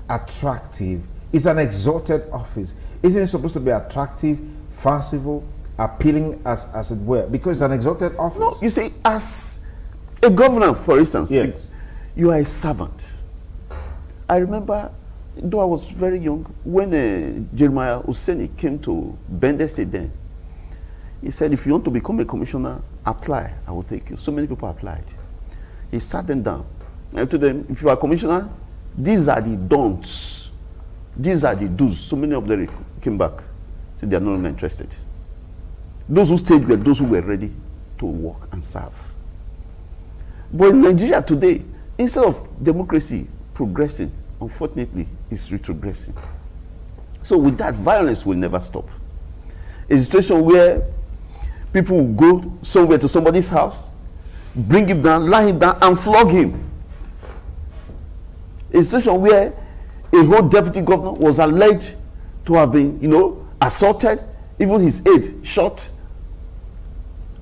attractive? It's an exalted office. Isn't it supposed to be attractive, fanciful, appealing, as it were? Because it's an exalted office. No, you see, as a governor, for instance, yes, you are a servant. I remember, though I was very young, when Jeremiah Useni came to Bende State then, he said, if you want to become a commissioner, apply, I will take you. So many people applied. He sat them down. I told them, if you are a commissioner, these are the don'ts. These are the do's. So many of them came back. So they are no longer interested. Those who stayed were those who were ready to work and serve. But in Nigeria today, instead of democracy progressing, unfortunately, it's retrogressing. So with that, violence will never stop. A situation where people will go somewhere to somebody's house, bring him down, lie him down, and flog him. A situation where a whole deputy governor was alleged to have been, assaulted, even his aide shot,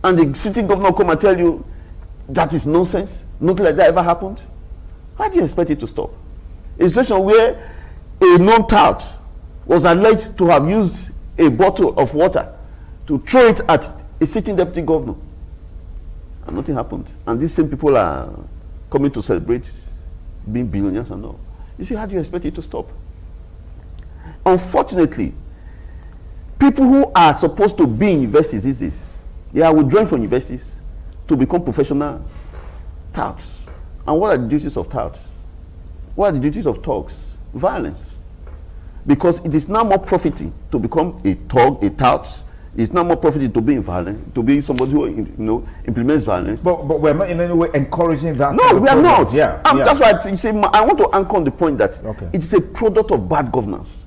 and the sitting governor come and tell you that is nonsense, nothing like that ever happened. How do you expect it to stop? A situation where a non-tout was alleged to have used a bottle of water to throw it at a sitting deputy governor, and nothing happened. And these same people are coming to celebrate being billionaires and all. You see, how do you expect it to stop? Unfortunately, people who are supposed to be in universities these days, they are withdrawing from universities to become professional touts. And what are the duties of touts? What are the duties of thugs? Violence. Because it is now more profiting to become a thug, a tout. It's now more profiting to be violent, to be somebody who implements violence. But we're not in any way encouraging that. No, we are not. Yeah, that's why I want to anchor on the point that it is a product of bad governance.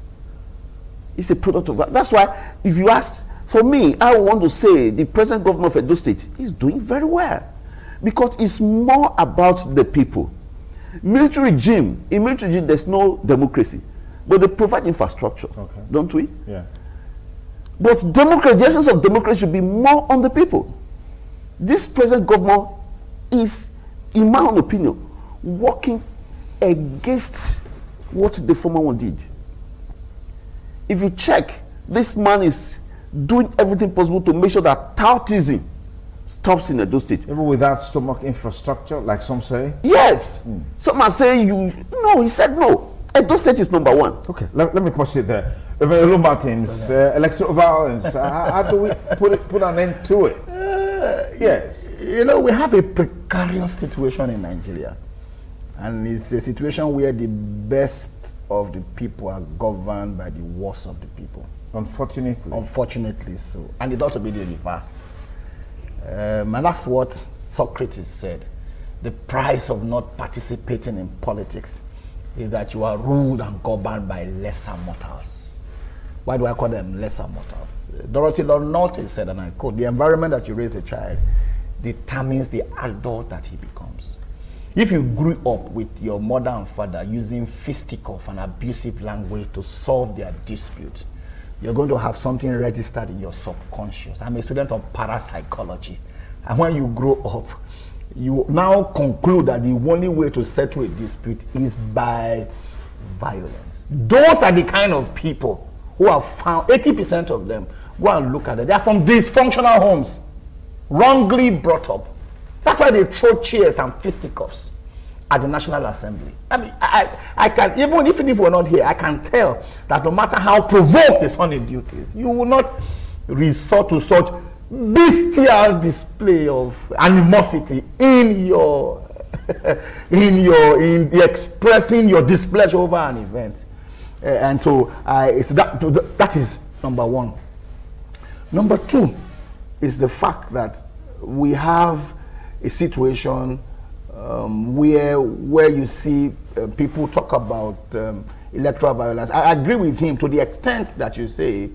It's a product of that. That's why, if you ask, for me, I want to say the present governor of Edo State is doing very well, because it's more about the people. In military regime, there's no democracy, but they provide infrastructure, don't we? Yeah. But democracy, the essence of democracy should be more on the people. This present governor is, in my own opinion, working against what the former one did. If you check, this man is doing everything possible to make sure that toutism stops in Edo State. Even without stomach infrastructure, like some say? Yes. Some are saying no, he said no. Edo State is number one. Okay, let me pause it there. Reverend Olu Martins, electoral violence, how do we put an end to it? Yes. You know, we have a precarious situation in Nigeria. And it's a situation where the best of the people are governed by the worst of the people. Unfortunately. Unfortunately so. And it ought to be the reverse. And that's what Socrates said. The price of not participating in politics is that you are ruled and governed by lesser mortals. Why do I call them lesser mortals? Dorothy Lord said, and I quote, the environment that you raise a child determines the adult that he becomes. If you grew up with your mother and father using fisticuff and abusive language to solve their dispute, you're going to have something registered in your subconscious. I'm a student of parapsychology. And when you grow up, you now conclude that the only way to settle a dispute is by violence. Those are the kind of people who have found, 80% of them, go and look at it. They are from dysfunctional homes, wrongly brought up. That's why they throw chairs and fisticuffs at the National Assembly. I mean, I can, even if we're not here, I can tell that no matter how provoked the Sunday Duke is, you will not resort to such bestial display of animosity in your in expressing your displeasure over an event. And so that is number one. Number two is the fact that we have a situation where you see people talk about electoral violence. I agree with him to the extent that you say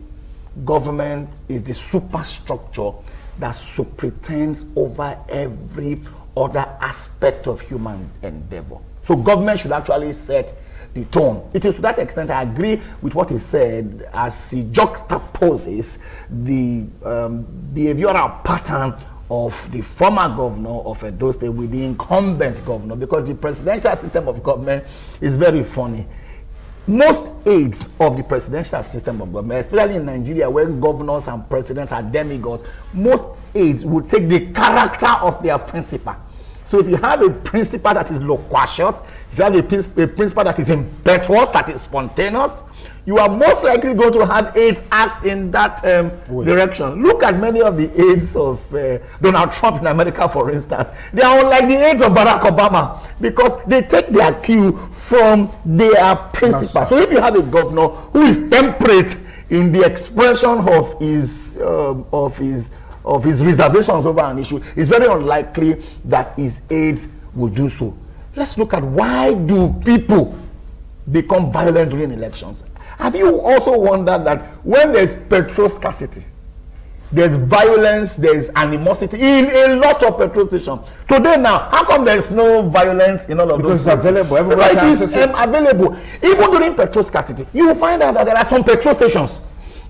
government is the superstructure that superintends over every other aspect of human endeavor. So government should actually set the tone. It is to that extent I agree with what he said as he juxtaposes the behavioral pattern of the former governor of Edo State with the incumbent governor, because the presidential system of government is very funny. Most aides of the presidential system of government, especially in Nigeria where governors and presidents are demigods, most aides would take the character of their principal. So if you have a principal that is loquacious, if you have a principal that is impetuous, that is spontaneous, you are most likely going to have aides act in that direction. Look at many of the aides of Donald Trump in America, for instance. They are unlike the aides of Barack Obama because they take their cue from their principal. So if you have a governor who is temperate in the expression of his reservations over an issue, it's very unlikely that his aides will do so. Let's look at why do people become violent during elections. Have you also wondered that when there's petrol scarcity, there's violence, there's animosity in a lot of petrol stations? Today now, how come there's no violence in all of those? Because it's available. Everybody can access it. Available. Even during petrol scarcity, you will find out that there are some petrol stations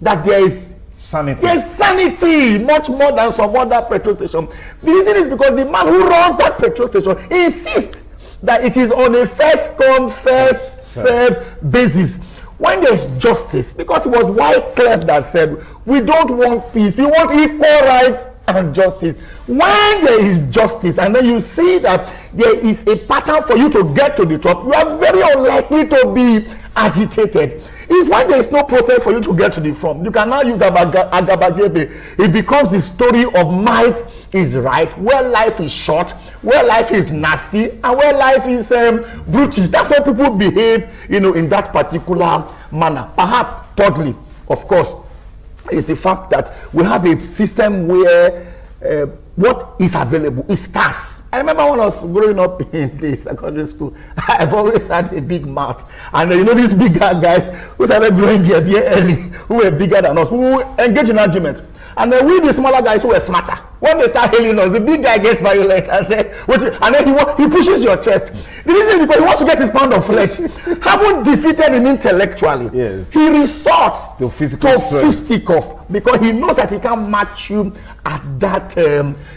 that there is sanity. There's sanity much more than some other petrol station. The reason is because the man who runs that petrol station insists that it is on a first come, first served basis. When there's justice, because it was Wycliffe that said, we don't want peace, we want equal rights and justice. When there is justice, and then you see that there is a pattern for you to get to the top, you are very unlikely to be agitated. It's when there is no process for you to get to the front. You can now use Agabagebe. It becomes the story of might is right, where life is short, where life is nasty, and where life is brutish. That's why people behave, in that particular manner. Perhaps, thirdly, of course, is the fact that we have a system where what is available is scarce. I remember when I was growing up in the secondary school, I've always had a big mouth. And these bigger guys who started growing beard early, who were bigger than us, who engage in argument. And then we, the smaller guys who were smarter, when they start hailing us, the big guy gets violent and then he pushes your chest. The reason is because he wants to get his pound of flesh. Having defeated him intellectually, yes, he resorts to fisticuff because he knows that he can't match you at that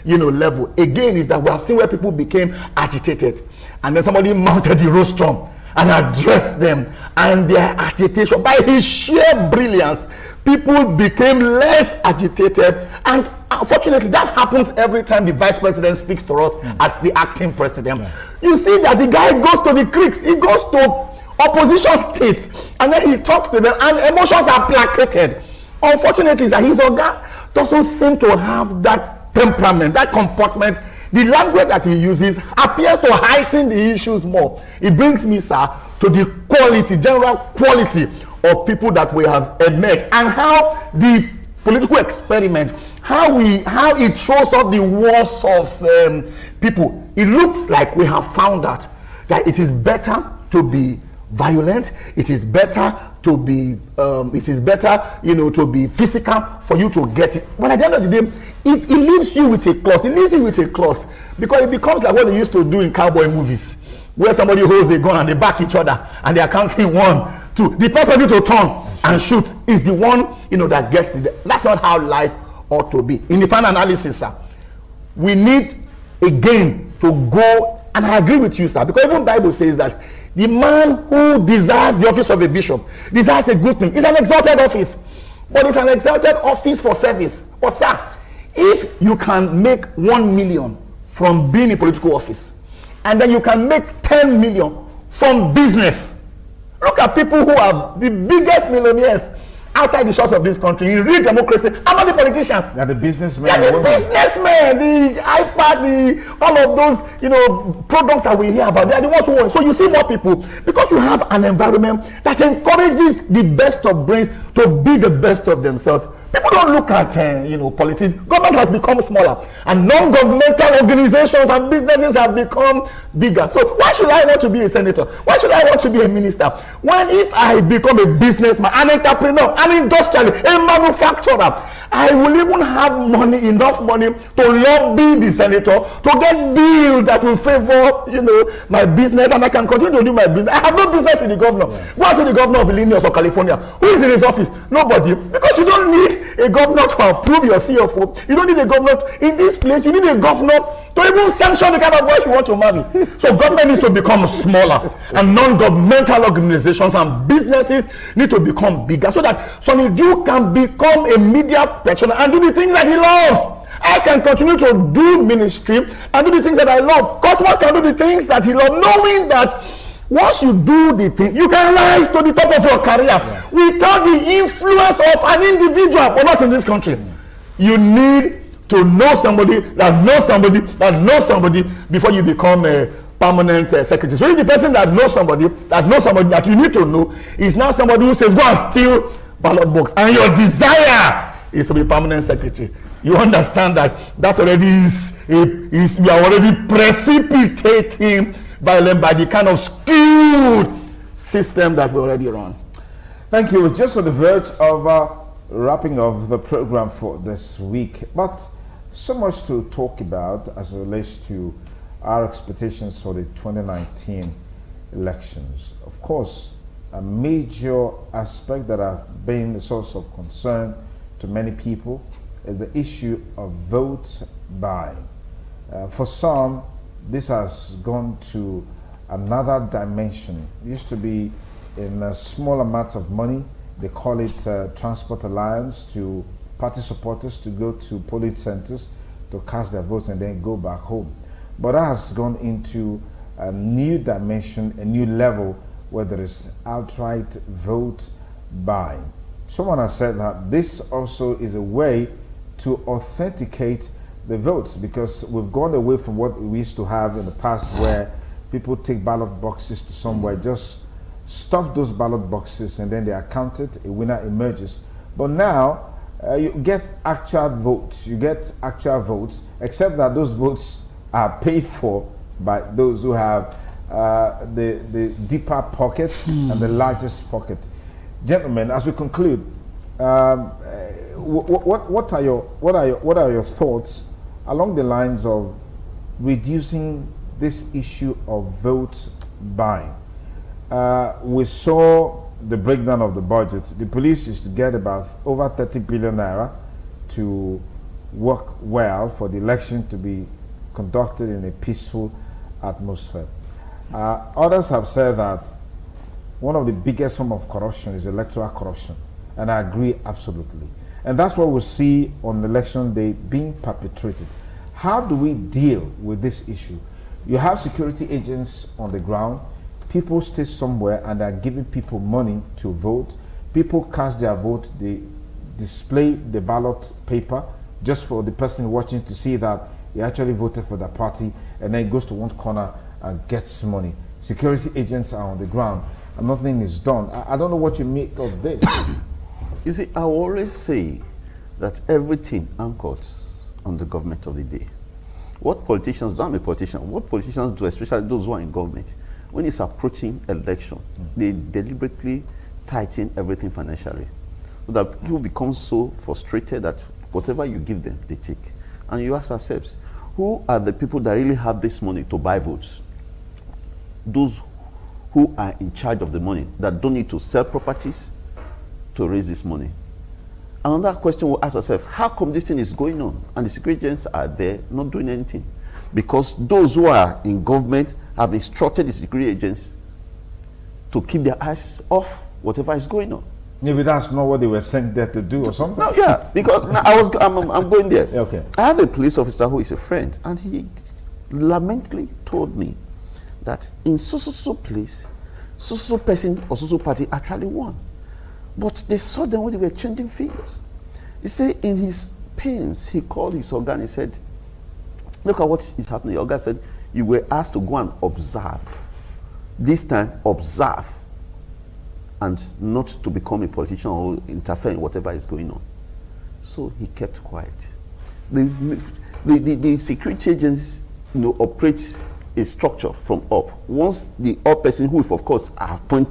level. Again, is that we have seen where people became agitated, and then somebody mounted the rostrum and addressed them, and their agitation, by his sheer brilliance, people became less agitated, and unfortunately, that happens every time the vice president speaks to us as the acting president. You see that the guy goes to the creeks, he goes to opposition states, and then he talks to them, and emotions are placated. Unfortunately, that his organ doesn't seem to have that temperament, that comportment. The language that he uses appears to heighten the issues more. It brings me, sir, to the quality, general quality of people that we have emerged, and how the political experiment, how it throws up the walls of people. It looks like we have found out that it is better to be violent, it is better to be to be physical for you to get it. But at the end of the day, it leaves you with a clause. It leaves you with a clause, because it becomes like what they used to do in cowboy movies, where somebody holds a gun and they back each other and they are counting 1, 2. The first person to turn and shoot is the one that gets the. That's not how life ought to be. In the final analysis, sir, we need again to go, and I agree with you, sir, because even the Bible says that the man who desires the office of a bishop desires a good thing. It's an exalted office, but it's an exalted office for service. But sir, if you can make 1 million from being in political office, and then you can make 10 million from business, look at people who are the biggest millionaires outside the shores of this country in real democracy. How about the politicians? They're the businessmen. They're the businessmen, the iPad, all of those products that we hear about. They are the ones who want. So you see more people, because you have an environment that encourages the best of brains to be the best of themselves. People don't look at politics. Government has become smaller, and non-governmental organizations and businesses have become bigger. So why should I want to be a senator? Why should I want to be a minister? When if I become a businessman, an entrepreneur, an industrialist, a manufacturer, I will even have enough money to lobby the senator to get bills that will favor, my business, and I can continue to do my business. I have no business with the governor. Go and see the governor of Illinois or California. Who is in his office? Nobody. Because you don't need a governor to approve your CFO. You don't need a governor in this place. You need a governor to even sanction the kind of wife you want to marry. So government needs to become smaller, and non-governmental organizations and businesses need to become bigger, so that Sonny Dew can become a media persona and do the things that he loves. I can continue to do ministry and do the things that I love. Cosmos can do the things that he loves, knowing that once you do the thing, you can rise to the top of your career without the influence of an individual. But not in this country. You need to know somebody that knows somebody that knows somebody before you become a permanent secretary. So if the person that knows somebody that you need to know is now somebody who says, go and steal ballot box, and your desire is to be permanent secretary, you understand that that's already we are already precipitating violence by the kind of skewed system that we already run. Thank you. We're just on the verge of wrapping up the program for this week, but so much to talk about as it relates to our expectations for the 2019 elections. Of course, a major aspect that has been a source of concern to many people is the issue of vote buying. For some, this has gone to another dimension. It used to be in a small amount of money. They call it transport allowance to party supporters to go to polling centers to cast their votes and then go back home. But that has gone into a new dimension, a new level, where there is outright vote buying. Someone has said that this also is a way to authenticate the votes, because we've gone away from what we used to have in the past, where people take ballot boxes to somewhere, just stuff those ballot boxes, and then they are counted, a winner emerges. But now you get actual votes. You get actual votes, except that those votes are paid for by those who have the deeper pocket and the largest pocket. Gentlemen, as we conclude, what are your thoughts along the lines of reducing this issue of vote buying? We saw the breakdown of the budget. The police is to get about over 30 billion naira to work well for the election to be conducted in a peaceful atmosphere. Others have said that one of the biggest forms of corruption is electoral corruption, and I agree absolutely. And that's what we see on election day being perpetrated. How do we deal with this issue? You have security agents on the ground. People stay somewhere and are giving people money to vote. People cast their vote. They display the ballot paper just for the person watching to see that he actually voted for that party, and then goes to one corner and gets money. Security agents are on the ground and nothing is done. I don't know what you make of this. You see, I always say that everything anchors on the government of the day. What politicians do, I'm a politician, what politicians do, especially those who are in government, when it's approaching election, they deliberately tighten everything financially. So that people become so frustrated that whatever you give them, they take. And you ask ourselves, who are the people that really have this money to buy votes? Those who are in charge of the money, that don't need to sell properties to raise this money. Another question we'll ask ourselves, how come this thing is going on and the security agents are there not doing anything? Because those who are in government have instructed the security agents to keep their eyes off whatever is going on. Maybe that's not what they were sent there to do or something. No, yeah, because I'm going there. Okay. I have a police officer who is a friend, and he lamentably told me that in so place, so person or so party actually won. But they saw them when they were changing figures. He said in his pains, he called his organ, he said, look at what is happening. The organ said, you were asked to go and observe. This time, observe. And not to become a politician or interfere in whatever is going on. So he kept quiet. The security agents, operate a structure from up. Once the up person, who of course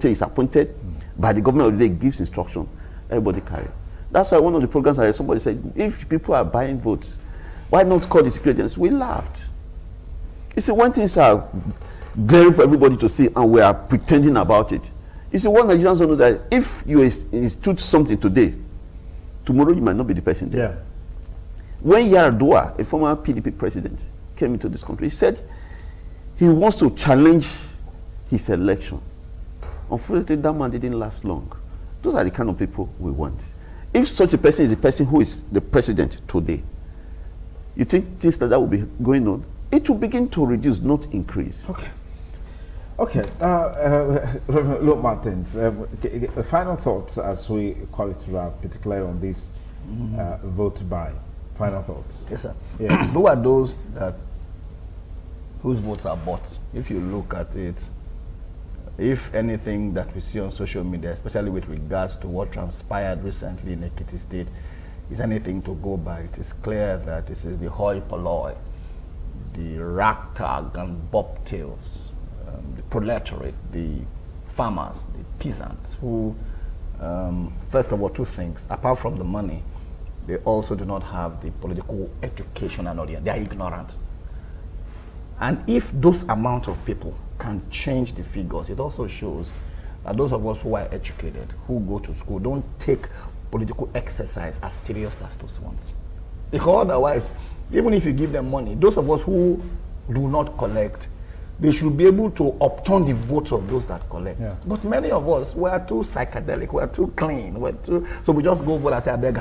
is appointed by the government of the day, gives instruction, everybody carry. That's why one of the programs I heard somebody said, if people are buying votes, why not call the security agents? We laughed. You see, when things are glaring for everybody to see and we are pretending about it, you see, what Nigerians don't know that if you institute something today, tomorrow you might not be the person there. Yeah. When Yaradua, a former PDP president, came into this country, he said he wants to challenge his election. Unfortunately, that man didn't last long. Those are the kind of people we want. If such a person is the person who is the president today, you think things like that will be going on? It will begin to reduce, not increase. Okay. Okay, Reverend Luke Martins, final thoughts as we call it wrap, particularly on this vote by. Final thoughts. Yes, sir. Yeah. Who are those whose votes are bought? If you look at it, if anything that we see on social media, especially with regards to what transpired recently in Ekiti State, is anything to go by, it is clear that this is the hoi polloi, the ragtag and bobtails, the proletariat, the farmers, the peasants, who, first of all, two things. Apart from the money, they also do not have the political education and audience. They are ignorant. And if those amount of people can change the figures, it also shows that those of us who are educated, who go to school, don't take political exercise as serious as those ones. Because otherwise, even if you give them money, those of us who do not collect, they should be able to upturn the votes of those that collect. Yeah. But many of us, we are too psychedelic, we are too clean, so we just go vote and say, I beg,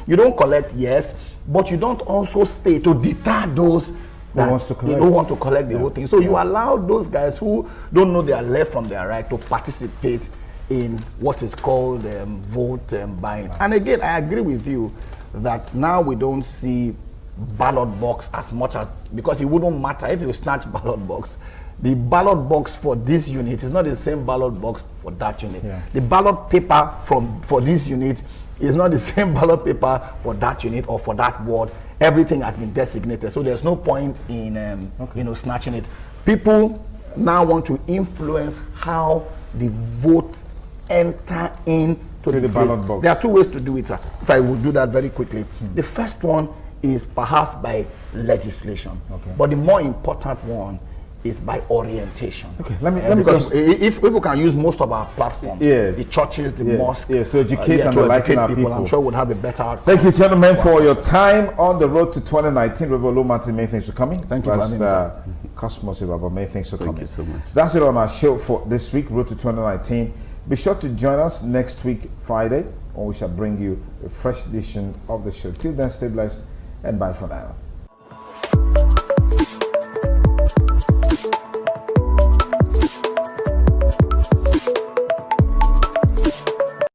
you don't collect, yes, but you don't also stay to deter those that who want to collect the whole thing. So you allow those guys who don't know their left from their right to participate in what is called vote buying. And again, I agree with you that now we don't see ballot box as much as, because it wouldn't matter if you snatch ballot box. The ballot box for this unit is not the same ballot box for that unit. Yeah. The ballot paper for this unit is not the same ballot paper for that unit or for that ward. Everything has been designated, so there's no point in snatching it. People now want to influence how the votes enter into the ballot box. There are two ways to do it, sir. If I will do that very quickly. The first one is perhaps by legislation, but the more important one is by orientation. Okay, let me because if people can use most of our platforms, the churches, the mosques, to educate and enlighten our people, I'm sure we'll have a better outcome. Thank you, gentlemen, for your time on the road to 2019. Reverend Luke Martins, many thanks for coming. Thank you for having me. Cosmos Ibaba, many thanks for coming. Thank you so much. That's it on our show for this week, Road to 2019. Be sure to join us next week, Friday, when we shall bring you a fresh edition of the show. Till then, stay blessed and bye for now.